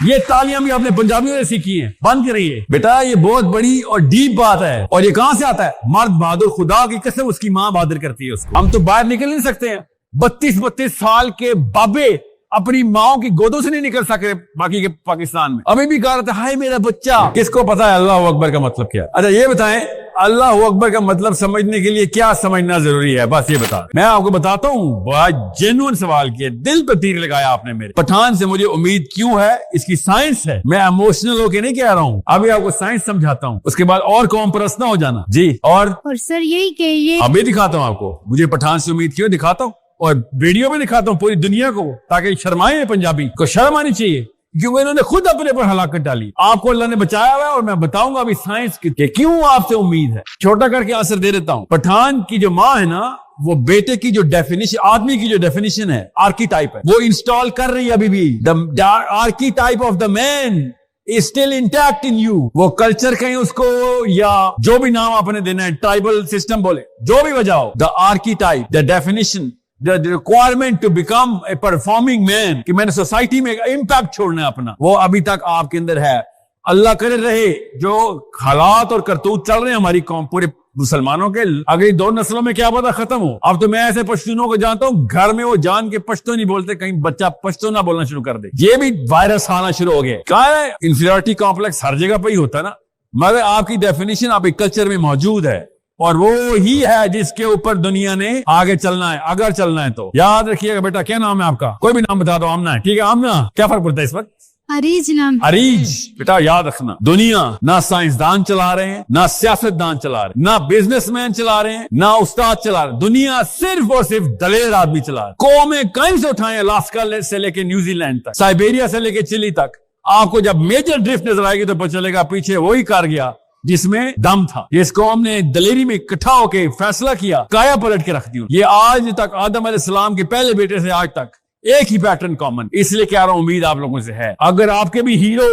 ये तालियां भी आपने पंजाबियों से सीखी हैं, बंद करिए बेटा। ये बहुत बड़ी और डीप बात है। और ये कहां से आता है? मर्द बहादुर, खुदा की कसम उसकी मां बहादुर करती है उसको। हम तो बाहर निकल नहीं सकते हैं। 32-32 साल के बाबे अपनी माओ की गोदों से नहीं निकल सके बाकी के पाकिस्तान में। अभी भी कह रहा था हाय मेरा बच्चा। किसको पता है अल्लाह अकबर का मतलब क्या है? अच्छा ये बताएं, अल्लाह अकबर का मतलब समझने के लिए क्या समझना जरूरी है? बस ये बता, मैं आपको बताता हूँ। बड़ा जेन्युइन सवाल किया, दिल पे तीर लगाया आपने मेरे। पठान से मुझे उम्मीद क्यों है? इसकी साइंस है। मैं इमोशनल होके नहीं कह रहा हूँ, अभी आपको साइंस समझाता हूँ, उसके बाद और कौम परस्त ना हो जाना जी। और सर यही कहिए, अभी दिखाता हूँ आपको मुझे पठान से उम्मीद क्यों, दिखाता हूँ और वीडियो में दिखाता हूँ पूरी दुनिया को, ताकि शर्माए पंजाबी को, शर्म आनी चाहिए क्योंकि इन्होंने खुद अपने पर हलाकत डाली। आपको अल्लाह ने बचाया हुआ है और मैं बताऊंगा अभी साइंस के क्यों आपसे उम्मीद है। छोटा करके आंसर दे देता हूं। पठान की जो माँ है ना, वो बेटे की जो डेफिनेशन, आदमी की जो डेफिनेशन है, आर्कीटाइप है, वो इंस्टॉल कर रही है अभी भी। The archetype of the man is still intact in you। वो कल्चर कहीं उसको, या जो भी नाम आपने देना है, ट्राइबल सिस्टम बोले, जो भी वजह हो, the archetype, the definition, the requirement to become a performing man, कि मैंने सोसाइटी में इम्पैक्ट छोड़ना है अपना, वो अभी तक आपके अंदर है। अल्लाह करे रहे जो हालात और करतूत चल रहे हैं हमारी कौम, पूरे मुसलमानों के, अगली 2 नस्लों में क्या पता खत्म हो। अब तो मैं ऐसे पश्तूनों को जानता हूँ, घर में वो जान के पश्तो नहीं बोलते, कहीं बच्चा पश्तो ना बोलना शुरू कर दे। ये भी वायरस आना शुरू हो गया। क्या है? इंफीरियरिटी कॉम्प्लेक्स हर जगह पे ही होता है ना, मगर आपकी डेफिनेशन आपके कल्चर में मौजूद है और वो ही है जिसके ऊपर दुनिया ने आगे चलना है। अगर चलना है तो याद रखिएगा बेटा। क्या नाम है आपका? कोई भी नाम बता दो। आमना है, ठीक है? आमना, क्या फर्क पड़ता है इस वक्त? अरीज नाम। अरीज बेटा याद रखना, दुनिया ना साइंसदान चला रहे हैं, ना सियासतदान चला रहे हैं, ना बिजनेसमैन चला रहे हैं, ना उस्ताद चला रहे हैं। दुनिया सिर्फ और सिर्फ दलेर आदमी चला रहे हैं। कौमें कहीं से उठाए, अलास्का से लेके न्यूजीलैंड तक, साइबेरिया से लेके चिली तक। आपको जब मेजर ड्रिफ्ट नजर आएगी तो पता चलेगा पीछे वही कर गया जिसमें दम था। इस कौम ने दलेरी में इकट्ठा होकर फैसला किया, काया पलट के रख दी। ये आज तक आदम अलैहिस्सलाम के पहले बेटे से आज तक एक ही पैटर्न कॉमन। इसलिए कह रहा हूं उम्मीद आप लोगों से है। अगर आपके भी हीरो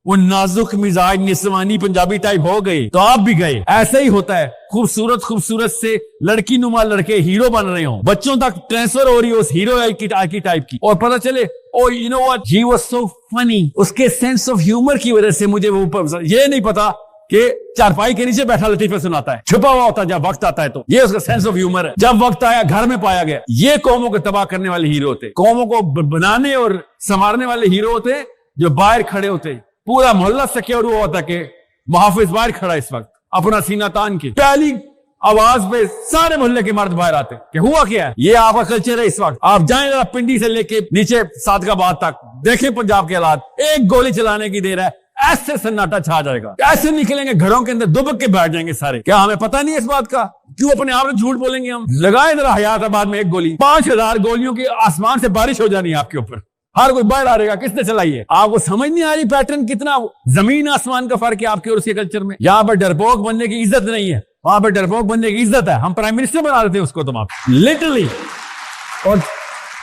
वो नाजुक मिजाज निस्वानी पंजाबी टाइप हो गए तो आप भी गए। ऐसा ही होता है, खूबसूरत से लड़की नुमा लड़के हीरो बन रहे हो, बच्चों तक ट्रांसफर हो रही है उस हीरो की टाइप की, और पता चले oh you know what, he was so funny. उसके सेंस ऑफ ह्यूमर की वजह से मुझे वो ये नहीं पता कि चारपाई के नीचे बैठा लतीफे सुनाता है, छुपा हुआ होता है जब वक्त आता है तो। ये उसका सेंस ऑफ ह्यूमर है। जब वक्त आया घर में पाया गया। ये कौमों को तबाह करने वाले हीरो होते, कौमों को बनाने और संवारने वाले हीरो होते, जो बाहर खड़े होते। पूरा मोहल्ला सिक्योर हुआ होता कि मुहाफिज बाहर खड़ा इस वक्त अपना सीना तान के, पहली आवाज पे सारे मोहल्ले के मर्द बाहर आते कि हुआ क्या है। ये आपका कल्चर है इस वक्त। आप जाएं जरा पिंडी से लेके नीचे सादकाबाद तक, देखें पंजाब के हालात। एक गोली चलाने की देर है, ऐसे सन्नाटा छा जाएगा, ऐसे निकलेंगे घरों के अंदर, दुबक के बैठ जाएंगे सारे। क्या हमें पता नहीं है इस बात का? क्यों अपने आप में झूठ बोलेंगे हम? लगाए जरा हयाताबाद में एक गोली, 5000 गोलियों की आसमान से बारिश हो जानी है आपके ऊपर, हर कोई बाहर आ रहेगा, किसने चलाई है? आपको समझ नहीं आ रही पैटर्न? कितना जमीन आसमान का फर्क है आपके और उसके कल्चर में। यहाँ पर डरपोक बनने की इज्जत नहीं है, वहां पर डरपोक बनने की इज्जत है। हम प्राइम मिनिस्टर बना देते हैं उसको, तुम आप लिटरली। और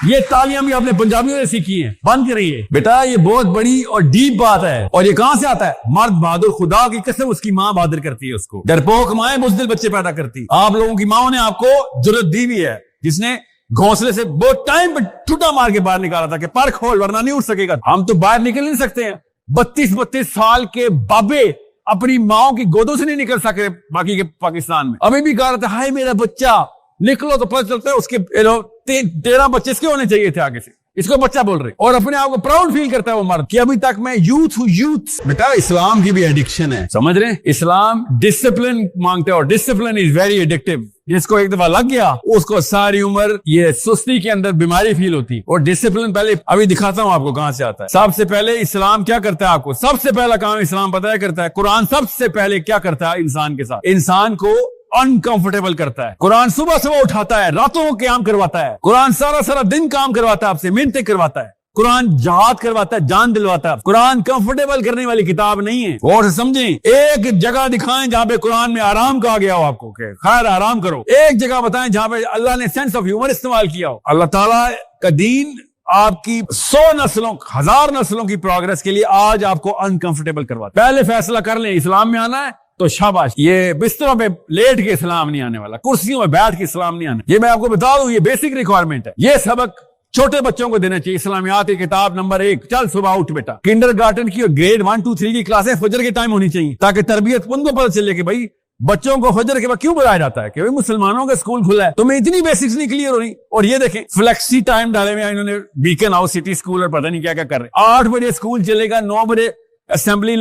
ये तालियां भी आपने पंजाबियों से सीखी हैं, बंद करिए बेटा। ये बहुत बड़ी और डीप बात है। और ये कहां से आता है? मर्द बहादुर, खुदा की कसम उसकी मां बहादुर करती है उसको। डरपोक माएं बुज़दिल बच्चे पैदा करती। आप लोगों की माओ ने आपको जुर्रत दी हुई है, जिसने घोंसले से बहुत टाइम पे ठुटा मार के बाहर निकाला था कि पर खोल वरना नहीं उठ सकेगा। हम तो बाहर निकल नहीं सकते हैं। 32-32 साल के बाबे अपनी माओ की गोदों से नहीं निकल सके बाकी के पाकिस्तान में। अभी भी कह रहा था हाय मेरा बच्चा। निकलो तो पता चलता है उसके 13 बच्चे इसके होने चाहिए थे आगे से, इसको बच्चा बोल रहे। और अपने आप को प्राउड फील करता है वो मर्द कि अभी तक मैं यूथ हूँ। यूथ बेटा इस्लाम की भी एडिक्शन है, समझ रहे हैं? इस्लाम डिसिप्लिन मांगते हैं और डिसिप्लिन इज वेरी एडिक्टिव। जिसको एक दफा लग गया उसको सारी उम्र ये सुस्ती के अंदर बीमारी फील होती। और डिसिप्लिन पहले अभी दिखाता हूं आपको कहां से आता है। सबसे पहले इस्लाम क्या करता है? आपको सबसे पहला काम इस्लाम पता है करता है? कुरान सबसे पहले क्या करता है इंसान के साथ? इंसान को अनकंफर्टेबल करता है। कुरान सुबह सुबह उठाता है, रातों को क़याम करवाता है। कुरान सारा सारा दिन काम करवाता है, आपसे मिन्नतें करवाता है। कुरान जहाद करवाता है, जान दिलवाता है। कुरान कंफर्टेबल करने वाली किताब नहीं है। और से समझें, एक जगह दिखाएं जहां पे कुरान में आराम कहा गया हो आपको, खैर आराम करो। एक जगह बताएं जहां पे अल्लाह ने सेंस ऑफ ह्यूमर इस्तेमाल किया हो। अल्लाह ताला का दीन आपकी 100 नस्लों, 1000 नस्लों की प्रोग्रेस के लिए आज आपको अनकंफर्टेबल करवाता है। पहले फैसला कर लें इस्लाम में आना है तो शाबाश। ये बिस्तरों पे लेट के इस्लाम नहीं आने वाला, कुर्सियों में बैठ के इस्लाम नहीं आने। ये मैं आपको बता दूं, ये बेसिक रिक्वायरमेंट है। ये सबक छोटे बच्चों को देना चाहिए। इस्लामियात की किताब नंबर 1, चल सुबह उठ बेटा। किंडरगार्टन की और ग्रेड 1, 2, 3 की क्लासें फजर के टाइम होनी चाहिए, ताकि तरबियत उनको पता चले कि भाई बच्चों को फजर के बाद क्यों बुलाया जाता है, कि भाई मुसलमानों का स्कूल खुला है, तुम्हें इतनी बेसिक्स नहीं क्लियर हो रही। और ये देखें फ्लेक्सी टाइम डाले हुए इन्होंने, बीकन हाउस सिटी स्कूल और पता नहीं क्या क्या कर रहे हैं। 8 बजे स्कूल चलेगा, 9 बजे असेंबली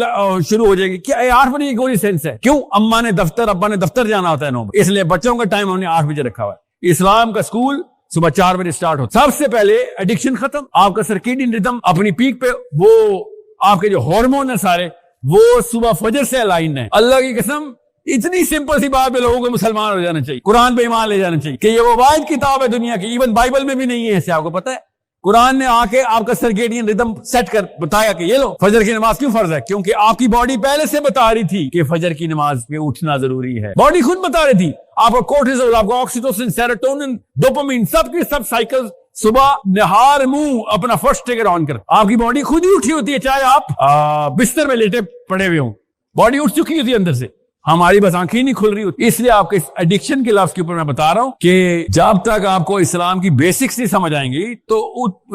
शुरू हो जाएगी। क्या 8 बजे की कोई सेंस है? क्यों? अम्मा ने दफ्तर, अब्बा ने दफ्तर जाना होता है 9 बजे, इसलिए बच्चों का टाइम हमने 8 बजे रखा हुआ है। इस्लाम का स्कूल सुबह 4 बजे स्टार्ट होता है। सबसे पहले एडिक्शन खत्म, आपका सर्केडियन रिदम अपनी पीक पे, वो आपके जो हार्मोन है सारे वो सुबह फजर से अलाइन है। अल्लाह की कसम इतनी सिंपल सी बात पे लोगों को मुसलमान हो जाना चाहिए, कुरान पे ईमान ले जाना चाहिए कि ये वो वाहिद किताब है दुनिया की, इवन बाइबल में भी नहीं है ऐसे, आपको पता है। कुरान ने आके आपका सर्केडियन रिदम सेट कर बताया कि ये लो फजर की नमाज क्यों फर्ज है, क्योंकि आपकी बॉडी पहले से बता रही थी कि फजर की नमाज पे उठना जरूरी है। बॉडी खुद बता रही थी, आपको कोर्टिसोल, आपको ऑक्सीटोसिन, सेरोटोनिन, डोपामिन, सब के सब साइकिल सुबह निहार मुंह अपना फर्स्ट ट्रिगर ऑन कर, आपकी बॉडी खुद ही उठी होती है, चाहे आप बिस्तर में लेटे पड़े हुए हो, बॉडी उठ चुकी होती है अंदर से, हमारी बस आंखें नहीं खुल रही होती। इसलिए आपके इस एडिक्शन के लफ्ज के ऊपर मैं बता रहा हूं कि जब तक आपको इस्लाम की बेसिक्स नहीं समझ आएंगी तो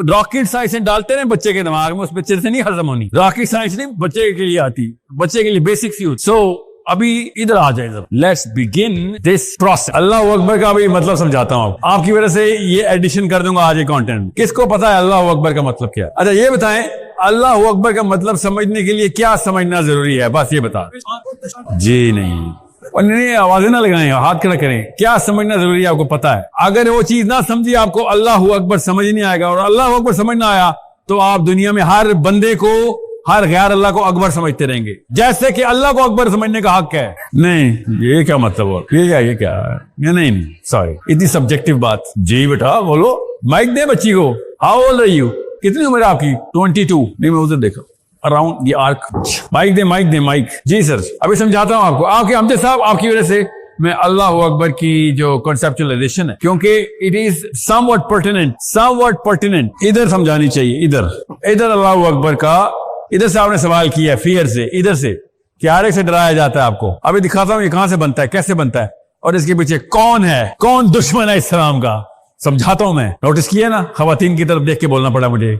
रॉकेट साइंस डालते रहे बच्चे के दिमाग में, उस बच्चे से नहीं हजम होनी। रॉकेट साइंस नहीं बच्चे के लिए आती, बच्चे के लिए बेसिक्स ही होती। सो अभी इधर आ जाए, लेट्स बिगिन दिस प्रोसेस। अल्लाह अकबर का भी मतलब समझाता हूं आपकी वजह से ये एडिशन कर दूंगा आज ये कंटेंट। किसको पता है अल्लाह अकबर का मतलब क्या है? अच्छा ये बताएं, अल्लाह अकबर का मतलब समझने के लिए क्या समझना जरूरी है, बस ये बता। जी नहीं, और नहीं आवाजें ना लगाएं, हाथ खड़ा करें। क्या समझना जरूरी है आपको पता है? अगर वो चीज ना समझी आपको अल्लाह अकबर समझ नहीं आएगा, और अल्लाह अकबर समझ ना आया तो आप दुनिया में हर बंदे को, हर गैर अल्लाह को अकबर समझते रहेंगे, जैसे कि अल्लाह को अकबर समझने का हक है। नहीं ये क्या मतलब हुआ? ये क्या ये नहीं सॉरी, इतनी सब्जेक्टिव बात। जी बेटा बोलो, माइक दे बच्ची को। How old are you? कितनी उम्र है आपकी? 22। नहीं मैं उधर देखा अराउंड द आर्क। माइक दे माइक। जी सर अभी समझाता हूँ आपको। आपके हमजे साहब आपकी वजह से मैं अल्लाह अकबर की जो कॉन्सेप्चुअलाइजेशन है, क्योंकि इट इज समवट पर्टिनेंट, इधर समझानी चाहिए। इधर अल्लाह अकबर का, इधर से आपने सवाल किया फियर से, इधर से कि हर एक से डराया जाता है आपको। अभी दिखाता हूं ये कहां से बनता है, कैसे बनता है, और इसके पीछे कौन है, कौन दुश्मन है इस्लाम का, समझाता हूं मैं। नोटिस किया ना, खवातीन की तरफ देख के बोलना पड़ा मुझे।